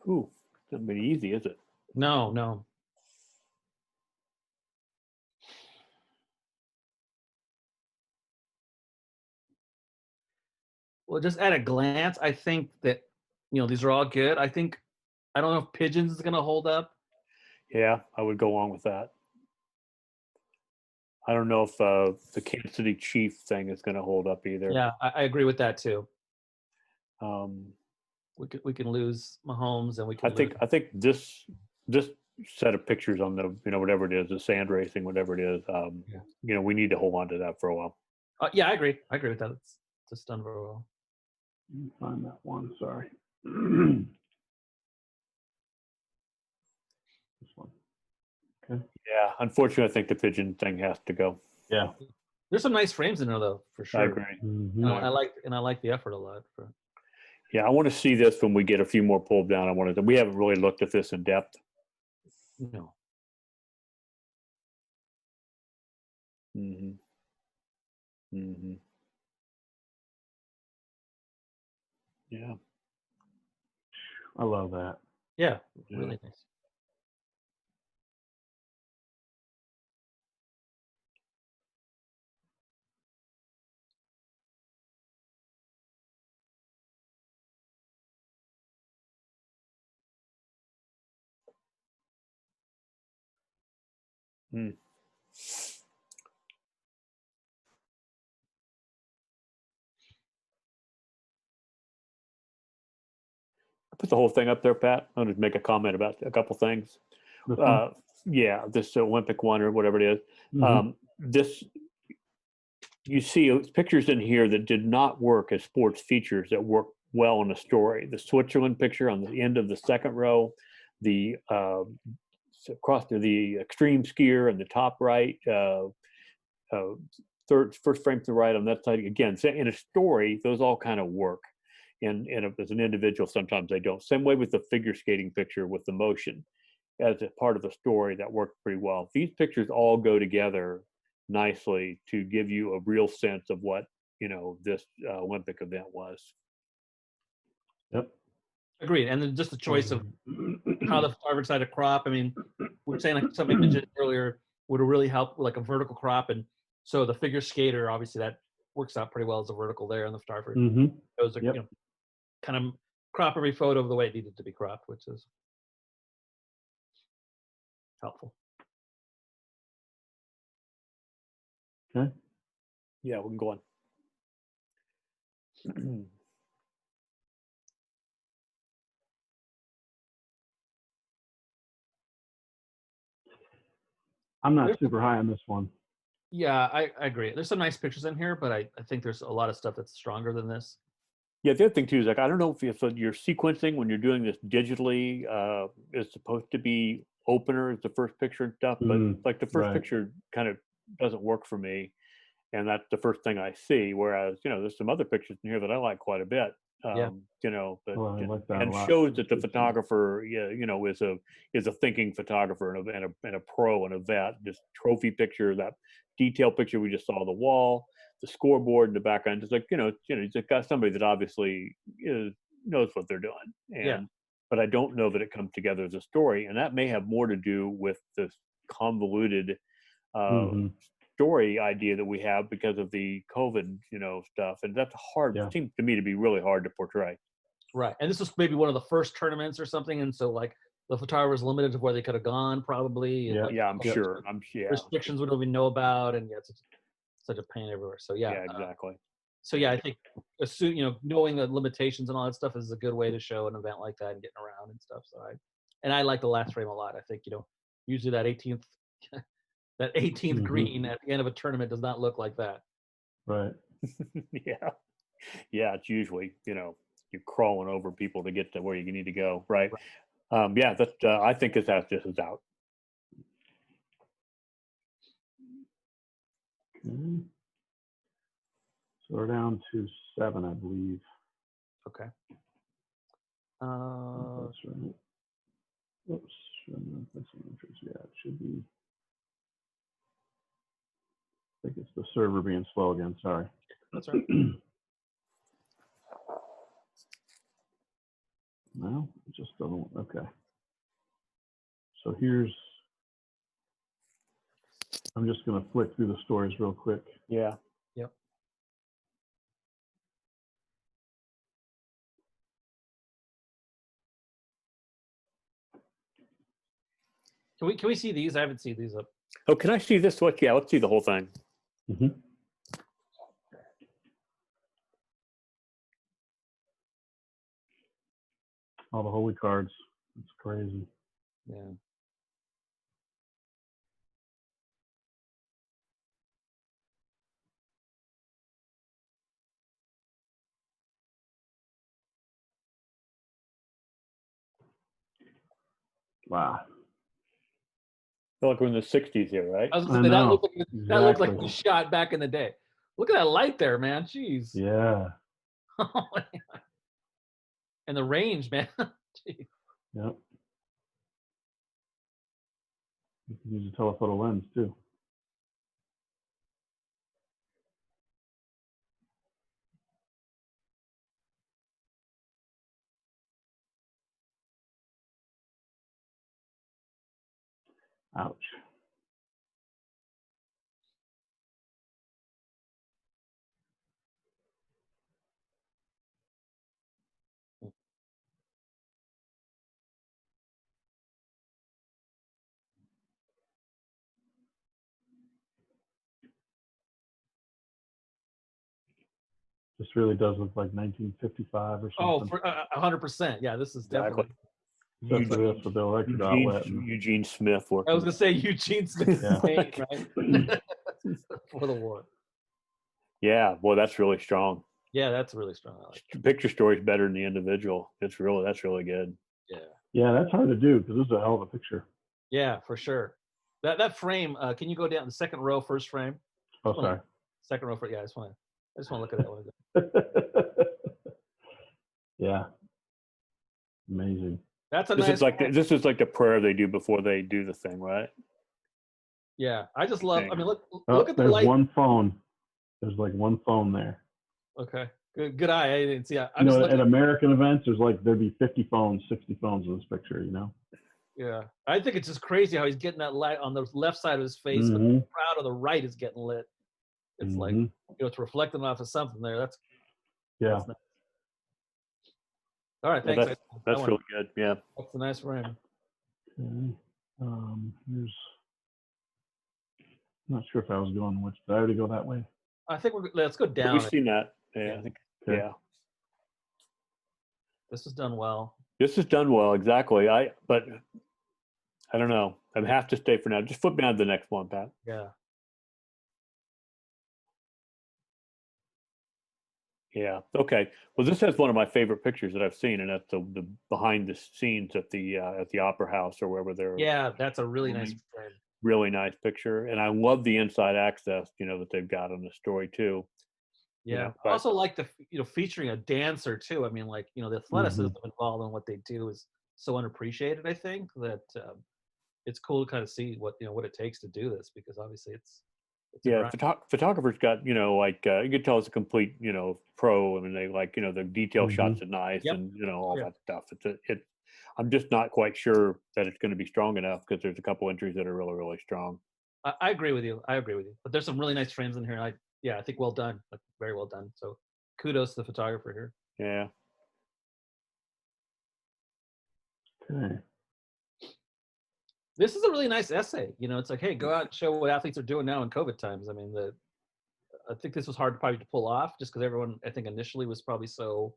B: Ooh, it's not very easy, is it?
C: No. Well, just at a glance, I think that, these are all good. I don't know if Pigeons is going to hold up.
B: Yeah, I would go along with that. I don't know if the Kansas City Chief thing is going to hold up either.
C: Yeah, I agree with that too.
B: Um,
C: we can lose Mahomes, and we can.
B: I think this set of pictures on the whatever it is, the sand racing, whatever it is, we need to hold on to that for a while.
C: Yeah, I agree. I agree with that. It's just done very well.
A: Find that one. Sorry. This one. Okay.
B: Yeah, unfortunately, I think the pigeon thing has to go.
A: Yeah.
C: There's some nice frames in there though, for sure.
B: I agree.
A: Mm-hmm.
C: I like the effort a lot.
B: Yeah, I want to see this when we get a few more pulled down. We haven't really looked at this in depth.
C: No.
B: Mm-hmm. Mm-hmm. Yeah.
A: I love that.
C: Yeah, really nice.
B: Hmm. Put the whole thing up there, Pat. I'll just make a comment about a couple things. Yeah, this Olympic one or whatever it is.
A: Mm-hmm.
B: This, you see pictures in here that did not work as sports features that work well in a story. The Switzerland picture on the end of the second row, the across to the extreme skier in the top right, first frame to the right on that side. Again, in a story, those all kind of work. And as an individual, sometimes they don't. Same way with the figure skating picture with the motion. As a part of the story, that worked pretty well. These pictures all go together nicely to give you a real sense of what this Olympic event was.
A: Yep.
C: Agreed. And then just the choice of how the photographer decided to crop. I mean, we were saying like something mentioned earlier would really help with like a vertical crop, and so the figure skater obviously that works out pretty well as a vertical there, and the photographer goes kind of crop every photo of the way it needed to be cropped, which is helpful.
A: Okay.
B: Yeah, we can go on.
A: I'm not super high on this one.
C: Yeah, I agree. There's some nice pictures in here, but I think there's a lot of stuff that's stronger than this.
B: Yeah, the other thing too is like I don't know if your sequencing when you're doing this digitally is supposed to be opener as the first picture and stuff, but like the first picture kind of doesn't work for me, and that's the first thing I see. Whereas there's some other pictures in here that I like quite a bit.
C: Yeah.
B: But
A: I like that
B: and
A: a lot.
B: shows that the photographer, is a thinking photographer and a pro and a vet. This trophy picture, that detail picture we just saw on the wall, the scoreboard in the background. It's like it's got somebody that obviously knows what they're doing. And but I don't know that it comes together as a story, and that may have more to do with this convoluted story idea that we have because of the COVID, stuff, and that's hard. It seems to me to be really hard to portray.
C: Right, and this was maybe one of the first tournaments or something, and so like the photographer was limited to where they could have gone, probably. And,
B: I'm sure.
C: Restrictions we don't even know about, and it's such a pain everywhere. So yeah,
B: exactly.
C: So I think knowing the limitations and all that stuff is a good way to show an event like that and getting around and stuff. So I like the last frame a lot. I think usually that 18th that 18th green at the end of a tournament does not look like that.
A: Right.
B: Yeah. It's usually you're crawling over people to get to where you need to go. Right. That I think this is out.
A: Okay. So we're down to 7, I believe.
C: Okay.
A: That's right. Oops. Yeah, it should be. I think it's the server being slow again. Sorry.
C: That's right.
A: No, it just doesn't. Okay. So I'm just going to flick through the stories real quick.
B: Yeah.
C: Yep. Can we see these? I haven't seen these up.
B: Oh, can I see this? Yeah, let's see the whole thing.
A: All the holy cards. It's crazy.
C: Yeah.
A: Wow.
B: I feel like we're in the 60s here, right?
C: I was gonna say that looked like the shot back in the day. Look at that light there, man. Jeez.
A: Yeah.
C: And the range, man.
A: Yep. You can use a telephoto lens too. Ouch. This really does look like 1955 or something.
C: Oh, for 100%. Yeah, this is definitely.
A: Eugene
B: Smith working.
C: I was gonna say Eugene Smith, right? For the war.
B: Yeah, boy, that's really strong.
C: Yeah, that's really strong.
B: Picture story's better than the individual. That's really good.
A: Yeah, that's hard to do because this is a hell of a picture.
C: Yeah, for sure. That frame. Can you go down the second row, first frame?
A: Oh, sorry.
C: Second row. Yeah, I just want to look at that one.
A: Yeah. Amazing.
C: That's a
B: this
C: nice.
B: This is like the prayer they do before they do the thing, right?
C: Yeah, I just love. I mean, look at the
A: there's
C: light.
A: one phone. There's like one phone there.
C: Okay, good eye. I didn't see. At
A: American events, there'd be 50 phones, 60 phones in this picture.
C: Yeah, I think it's just crazy how he's getting that light on the left side of his face, but the crowd on the right is getting lit. It's like it's reflecting off of something there. That's nice. All right, thanks.
B: That's really good. Yeah,
C: that's a nice frame.
A: Okay. Here's. I'm not sure if I was going which. Did I already go that way?
C: I think let's go down.
B: We've seen that. Yeah, I think. Okay. Yeah.
C: This is done well.
B: This is done well, exactly. But I don't know. I have to stay for now. Just flip down to the next one, Pat.
C: Yeah.
B: Yeah. Okay. Well, this has one of my favorite pictures that I've seen, and that's the behind the scenes at the Opera House or wherever they're.
C: Yeah, that's a really nice frame.
B: Really nice picture, and I love the inside access, that they've got on the story too.
C: Yeah. I also like the featuring a dancer too. I mean, like the athleticism involved in what they do is so unappreciated. I think that it's cool to kind of see what it takes to do this, because obviously it's
B: yeah. Photographer's got like you could tell it's a complete pro. I mean, they like the detail shots are nice and all that stuff. I'm just not quite sure that it's going to be strong enough, because there's a couple entries that are really, really strong.
C: I agree with you. But there's some really nice frames in here. And I think well done, like very well done. So kudos to the photographer here.
B: Yeah.
A: Okay.
C: This is a really nice essay. It's like, hey, go out and show what athletes are doing now in COVID times. I mean, I think this was hard probably to pull off, just because everyone, I think, initially was probably so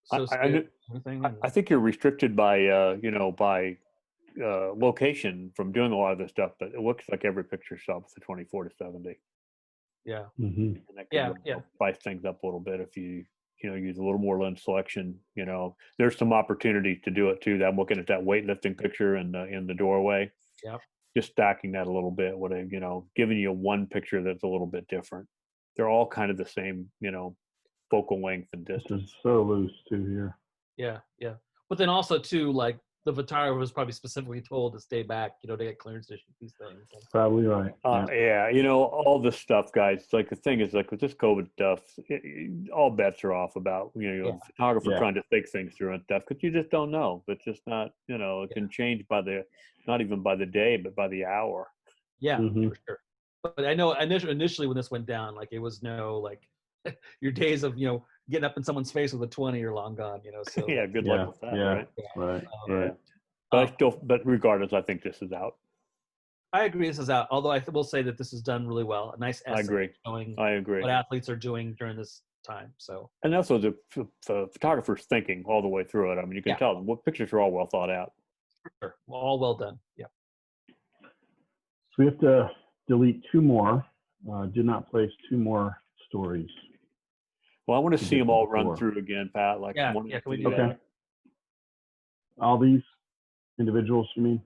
C: scared.
B: I think you're restricted by by location from doing a lot of this stuff, but it looks like every picture stops at 24 to 70.
C: Yeah.
B: And that can spice things up a little bit if you use a little more lens selection. There's some opportunity to do it too. I'm looking at that weightlifting picture in the doorway.
C: Yeah.
B: Just stacking that a little bit would have given you one picture that's a little bit different. They're all kind of the same focal length and distance.
A: This is so loose too here.
C: Yeah, yeah. But then also too, like the photographer was probably specifically told to stay back, to get clearance to shoot these things.
A: Probably right.
B: Yeah, all this stuff, guys. Like the thing is, like with this COVID stuff, all bets are off about the photographer trying to think things through and stuff, because you just don't know. It's just not it can change not even by the day, but by the hour.
C: Yeah, for sure. But I know initially when this went down, like it was no like your days of getting up in someone's face with a 20 are long gone. So
B: yeah, good luck with that.
A: Right.
B: But regardless, I think this is out.
C: I agree this is out, although I will say that this is done really well. A nice essay
B: I agree.
C: Showing
B: I agree.
C: what athletes are doing during this time. So,
B: and also the photographer's thinking all the way through it. I mean, you can tell what pictures are all well thought out.
C: For sure. All well done. Yeah.
A: So we have to delete two more. Did not place two more stories.
B: Well, I want to see them all run through again, Pat. Like,
C: can we do that?
A: All these individuals, you mean?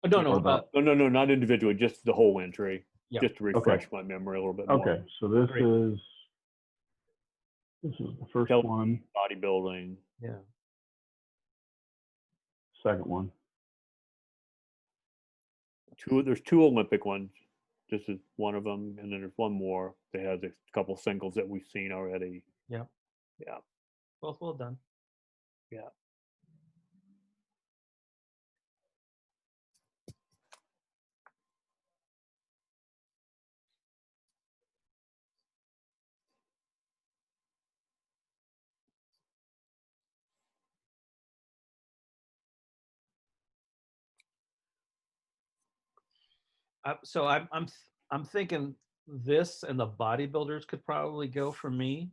C: No,
B: not individually, just the whole entry, just to refresh my memory a little bit more.
A: Okay, so this is the first one.
B: Bodybuilding.
C: Yeah.
A: Second one.
B: There's two Olympic ones. This is one of them, and then there's one more that has a couple singles that we've seen already.
C: Yeah.
B: Yeah.
C: Both well done.
B: Yeah.
C: So I'm thinking this and the bodybuilders could probably go for me.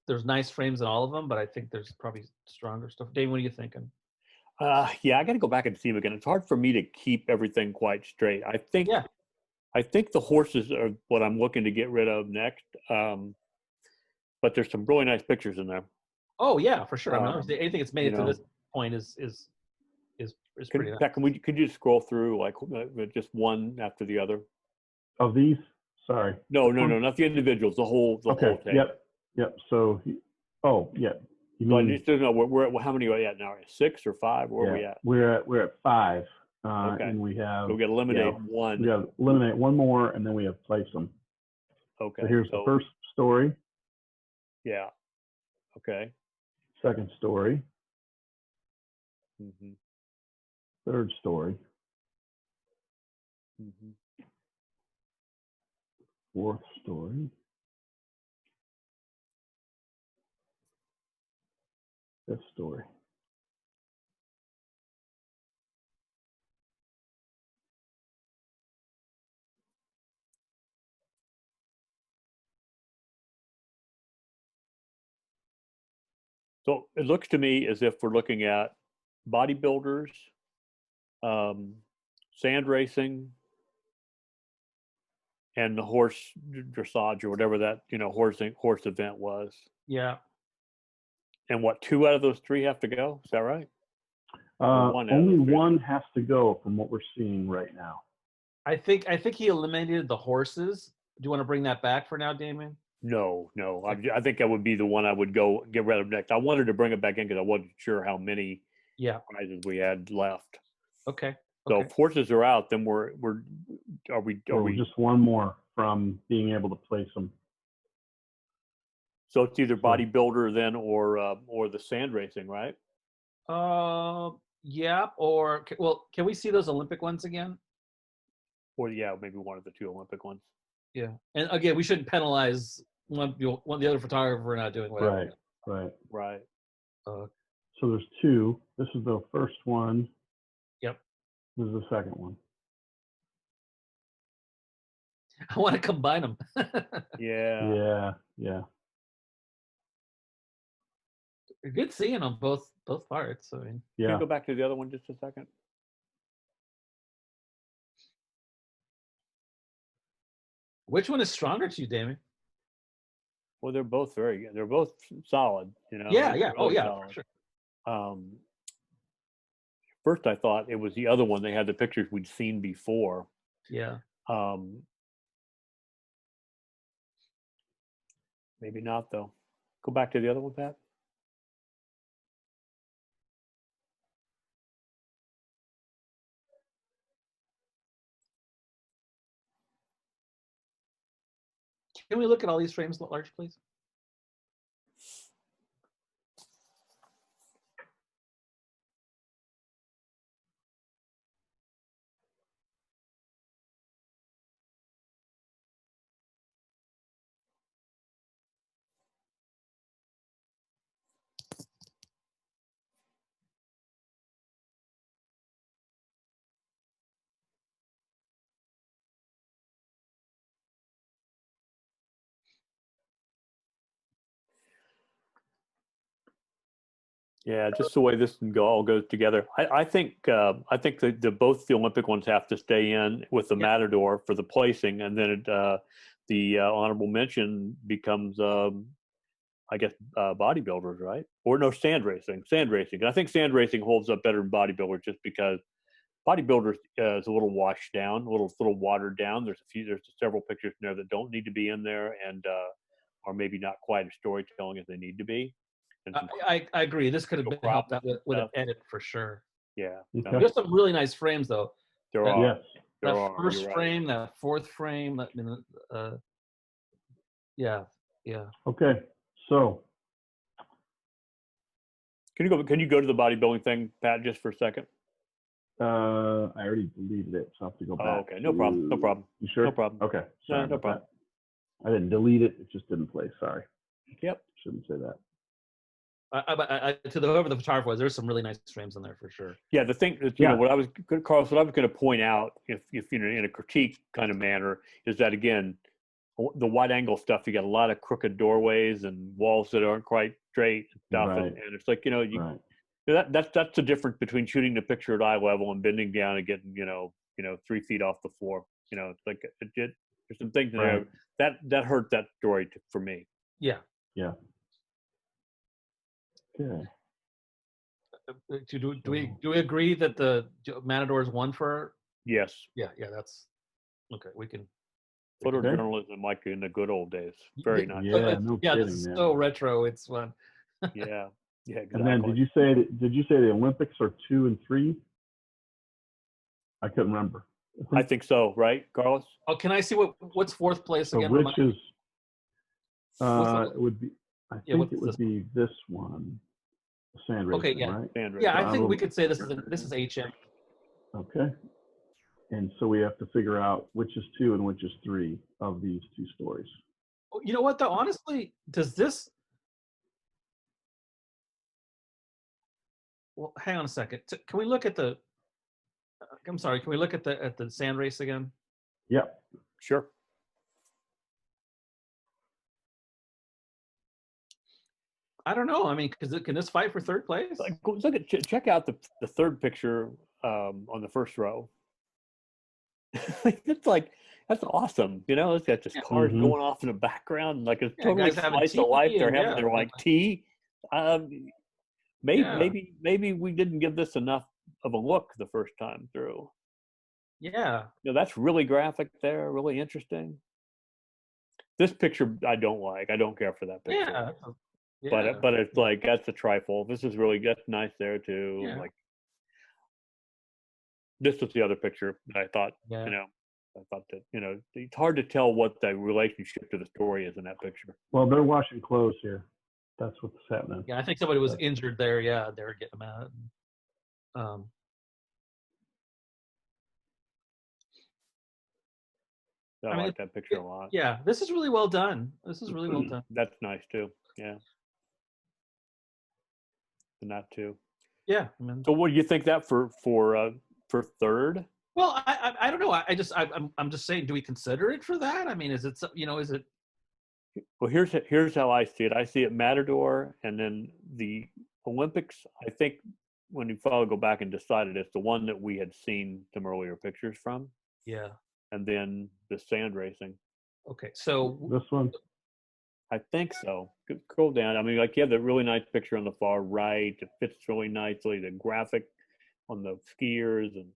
C: There's nice frames in all of them, but I think there's probably stronger stuff. Dave, what are you thinking?
B: Yeah, I got to go back and see them again. It's hard for me to keep everything quite straight. I think the horses are what I'm looking to get rid of next. But there's some really nice pictures in there.
C: Oh yeah, for sure. Anything that's made it to this point is pretty nice.
B: Could you scroll through like just one after the other?
A: Of these? Sorry.
B: No, not the individuals. The whole tape.
A: Yep. So, You
B: mean, I need to know we're how many are we at now? 6 or 5? Where are we at?
A: We're at 5. And we have.
B: So we got to eliminate one.
A: We have to eliminate one more, and then we have to place them.
B: Okay.
A: So here's the first story.
B: Yeah. Okay.
A: Second story.
B: Mm-hmm.
A: Third story.
B: Mm-hmm.
A: Fourth story. Fifth story.
B: So it looks to me as if we're looking at bodybuilders, sand racing, and the horse dressage or whatever that horse event was.
C: Yeah.
B: And what, 2 out of those 3 have to go? Is that right?
A: Only one has to go from what we're seeing right now.
C: I think he eliminated the horses. Do you want to bring that back for now, Damian?
B: No. I think that would be the one I would go get rid of next. I wanted to bring it back in because I wasn't sure how many prizes we had left.
C: Okay.
B: So if horses are out, then are we
A: just one more from being able to place them.
B: So it's either bodybuilder then or the sand racing, right?
C: Yeah. Or can we see those Olympic ones again?
B: Or maybe one of the 2 Olympic ones.
C: Yeah, and again, we shouldn't penalize one the other photographer for not doing whatever.
B: Right.
A: So there's 2. This is the first one.
C: Yep.
A: This is the second one.
C: I want to combine them.
B: Yeah.
C: Good seeing them both parts. I mean,
B: Can you go back to the other one just a second?
C: Which one is stronger to you, Damian?
B: Well, they're both very good. They're both solid,
C: Yeah.
B: Really
C: Oh, yeah,
B: solid.
C: for sure.
B: First, I thought it was the other one. They had the pictures we'd seen before.
C: Yeah.
B: Maybe not, though. Go back to the other one, Pat.
C: Can we look at all these frames large, please?
B: Yeah, just the way this all goes together. I think both the Olympic ones have to stay in with the Matador for the placing, and then the honorable mention becomes, I guess, bodybuilders, right? Or no, sand racing. And I think sand racing holds up better than bodybuilders just because bodybuilders is a little washed down, a little watered down. There's several pictures in there that don't need to be in there, and are maybe not quite as storytelling as they need to be.
C: I agree. This could have been helped out with an edit for sure.
B: Yeah.
A: Okay.
C: There's some really nice frames though.
B: There are.
C: That first frame, that fourth frame. Yeah.
A: Okay. So.
B: Can you go to the bodybuilding thing, Pat, just for a second?
A: I already deleted it, so I have to go back.
B: Oh, okay. No problem.
A: You sure?
B: No problem.
A: Okay. Sorry
B: no problem.
A: I didn't delete it. It just didn't play. Sorry.
B: Yep.
A: Shouldn't say that.
C: To whoever the photographer was, there's some really nice frames in there for sure.
B: Yeah, the thing that Carlos, what I was going to point out, if in a critique kind of manner, is that again, the wide angle stuff, you got a lot of crooked doorways and walls that aren't quite straight and stuff,
A: Right.
B: and it's like that's the difference between shooting the picture at eye level and bending down and getting 3 feet off the floor. It's like there's some things in there that hurt that story for me.
C: Yeah.
A: Okay.
C: Do we agree that the Matadors won for?
B: Yes.
C: Yeah. That's okay. We can.
B: Photojournalism like in the good old days. Very nice.
A: Yeah, no kidding,
C: this is
A: man.
C: so retro. It's fun.
B: Yeah, exactly.
A: And then did you say the Olympics are 2 and 3? I couldn't remember.
B: I think so, right, Carlos?
C: Oh, can I see what's fourth place
A: So
C: again?
A: which is
C: it
A: would be it would be this one. Sand racing,
C: okay, yeah.
A: right?
B: Sand racing.
C: Yeah, I think we could say this is HM.
A: Okay. And so we have to figure out which is 2 and which is 3 of these 2 stories.
C: You know what though? Honestly, does this? Well, hang on a second. Can we look at the? I'm sorry. Can we look at the sand race again?
A: Yep.
C: I don't know. I mean, can this fight for third place?
B: Like, go look at check out the third picture on the first row. It's like that's awesome. You know, it's got just cars going off in the background, like it's totally slice of life. They're having their like tea. Maybe we didn't give this enough of a look the first time through.
C: Yeah.
B: You know, that's really graphic there, really interesting. This picture I don't like. I don't care for that picture. Yeah. But it's like that's a trifle. This is really that's nice there too.
C: Yeah.
B: Like this was the other picture that I thought, you know, I thought that, you know, it's hard to tell what the relationship to the story is in that picture.
A: Well, they're washing clothes here. That's what's happening.
C: Yeah, I think somebody was injured there. Yeah, they were getting them out.
B: I like that picture a lot.
C: Yeah, this is really well done. This is really well done.
B: That's nice too. Yeah. And that too.
C: Yeah. I mean,
B: so what do you think that for third?
C: Well, I don't know. I'm just saying, do we consider it for that? I mean, is it, you know, is it?
B: Well, here's how I see it. I see it Matador, and then the Olympics. I think when you finally go back and decide it, it's the one that we had seen some earlier pictures from.
C: Yeah.
B: And then the sand racing.
C: Okay, so
A: this one.
B: I think so. Scroll down. I mean, like you have the really nice picture on the far right. It fits really nicely. The graphic on the skiers and,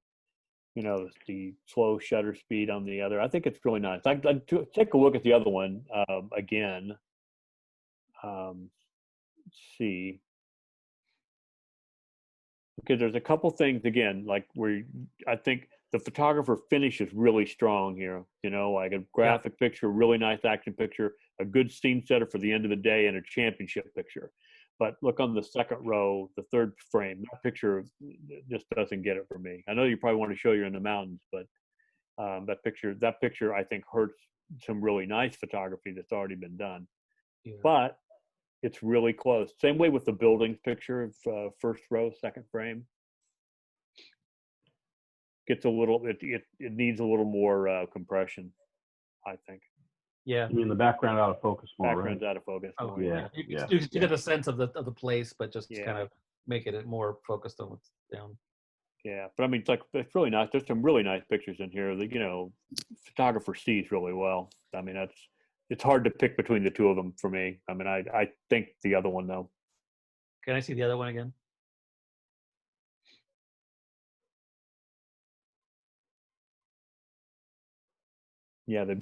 B: you know, the slow shutter speed on the other. I think it's really nice. I'd take a look at the other one again. Let's see. Because there's a couple things, again, like where I think the photographer finish is really strong here. You know, like a graphic picture, really nice action picture, a good scene setter for the end of the day, and a championship picture. But look on the second row, the third frame, that picture just doesn't get it for me. I know you probably want to show you're in the mountains, but that picture I think hurts some really nice photography that's already been done. Yeah. But it's really close. Same way with the buildings picture of first row, second frame. Gets a little, it needs a little more compression, I think.
C: Yeah.
A: You mean the background out of focus more,
B: Background's
A: right?
B: out of focus more.
C: Oh, yeah. You get a sense of the place, but just kind of make it more focused on what's down.
B: Yeah, but I mean, it's really nice. There's some really nice pictures in here that, you know, photographer sees really well. I mean, it's hard to pick between the two of them for me. I mean, I think the other one though.
C: Can I see the other one again?
B: Yeah, they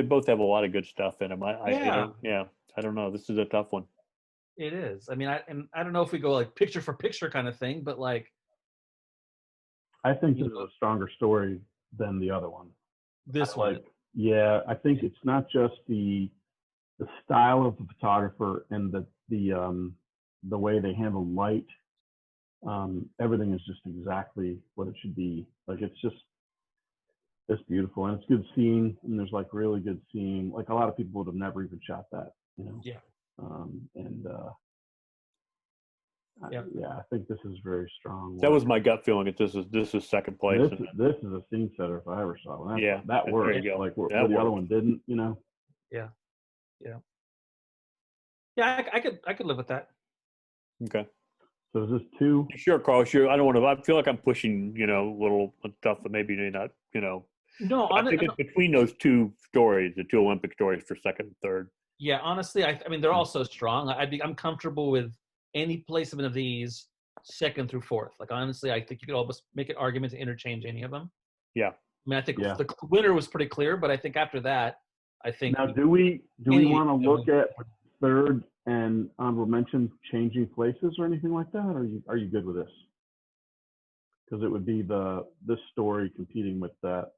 B: both have a lot of good stuff in them. I don't know. This is a tough one.
C: It is. I mean, I don't know if we go like picture for picture kind of thing, but like.
A: I think this is a stronger story than the other one.
C: This one.
A: Yeah, I think it's not just the style of the photographer and the way they handle light. Everything is just exactly what it should be. Like it's beautiful, and it's good scene, and there's like really good scene. Like a lot of people would have never even shot that, you know.
C: Yeah.
A: I think this is very strong.
B: That was my gut feeling. This is second place.
A: This is a scene setter if I ever saw one. That worked.
B: There you go.
A: Like where the other one didn't, you know.
C: Yeah. I could live with that.
B: Okay.
A: So is this two?
B: Sure, Carl. Sure. I don't want to. I feel like I'm pushing, you know, little stuff that maybe not, you know.
C: No,
B: I think it's between those two stories, the two Olympic stories for second and third.
C: Yeah, honestly, I mean they're all so strong. I'm comfortable with any placement of these second through fourth. Like honestly, I think you could almost make an argument to interchange any of them.
B: Yeah.
C: I mean, I think the winner was pretty clear, but I think after that,
A: now do we want to look at third and honorable mention changing places or anything like that? Or are you good with this? Because it would be this story competing with that.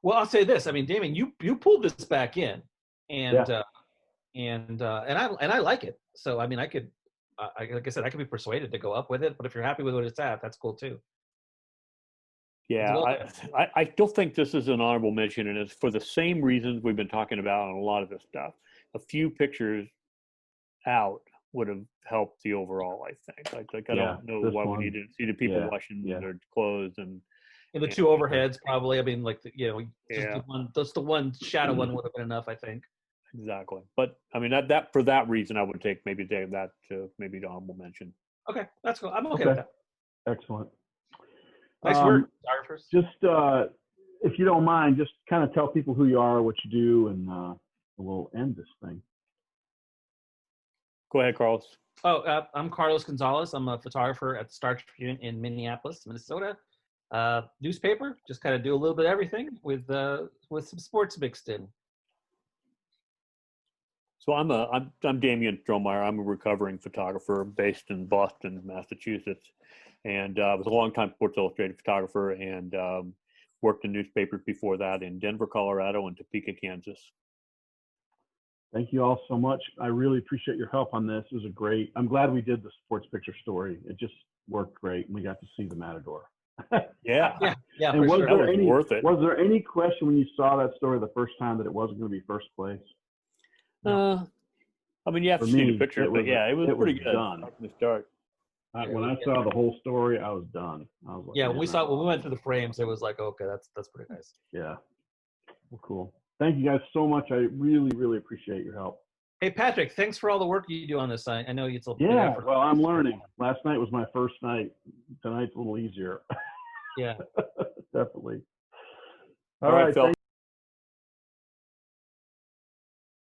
C: Well, I'll say this. I mean, Damian, you pulled this back in, and I like it. So I mean, like I said, I could be persuaded to go up with it. But if you're happy with what it's at, that's cool too.
B: Yeah, I still think this is an honorable mention, and it's for the same reasons we've been talking about on a lot of this stuff. A few pictures out would have helped the overall, I think. Like I don't know why we need to see the people washing their clothes and
C: the two overheads probably. I mean, like just the one shadow one would have been enough, I think.
B: exactly. But I mean, that for that reason, I would take that to maybe the honorable mention.
C: Okay, that's cool. I'm okay with that.
A: Excellent.
C: Nice work, photographers.
A: Just if you don't mind, just kind of tell people who you are, what you do, and we'll end this thing.
B: Go ahead, Carlos.
C: Oh, I'm Carlos Gonzalez. I'm a photographer at the Star Tribune in Minneapolis, Minnesota. Newspaper, just kind of do a little bit of everything with some sports mixed in.
B: So I'm Damian Strohmeyer. I'm a recovering photographer based in Boston, Massachusetts, and was a longtime Sports Illustrated photographer, and worked in newspapers before that in Denver, Colorado, and Topeka, Kansas.
A: Thank you all so much. I really appreciate your help on this. It was I'm glad we did the sports picture story. It just worked great, and we got to see the Matador.
B: Yeah.
A: And was
B: sure.
A: there
B: worth it.
A: Was there any question when you saw that story the first time that it wasn't going to be first place?
B: No. I mean, you have to see the picture, but yeah, it was pretty good
A: done
B: from the start.
A: When I saw the whole story, I was done. I was like,
C: yeah, when we went through the frames, it was like, okay, that's pretty nice.
A: Yeah. Well, cool. Thank you guys so much. I really, really appreciate your help.
C: Hey, Patrick, thanks for all the work you do on this. I know it's a big
A: Yeah,
C: effort.
A: well, I'm learning. Last night was my first night. Tonight's a little easier.
C: Yeah.
A: Definitely.
B: All right, Phil.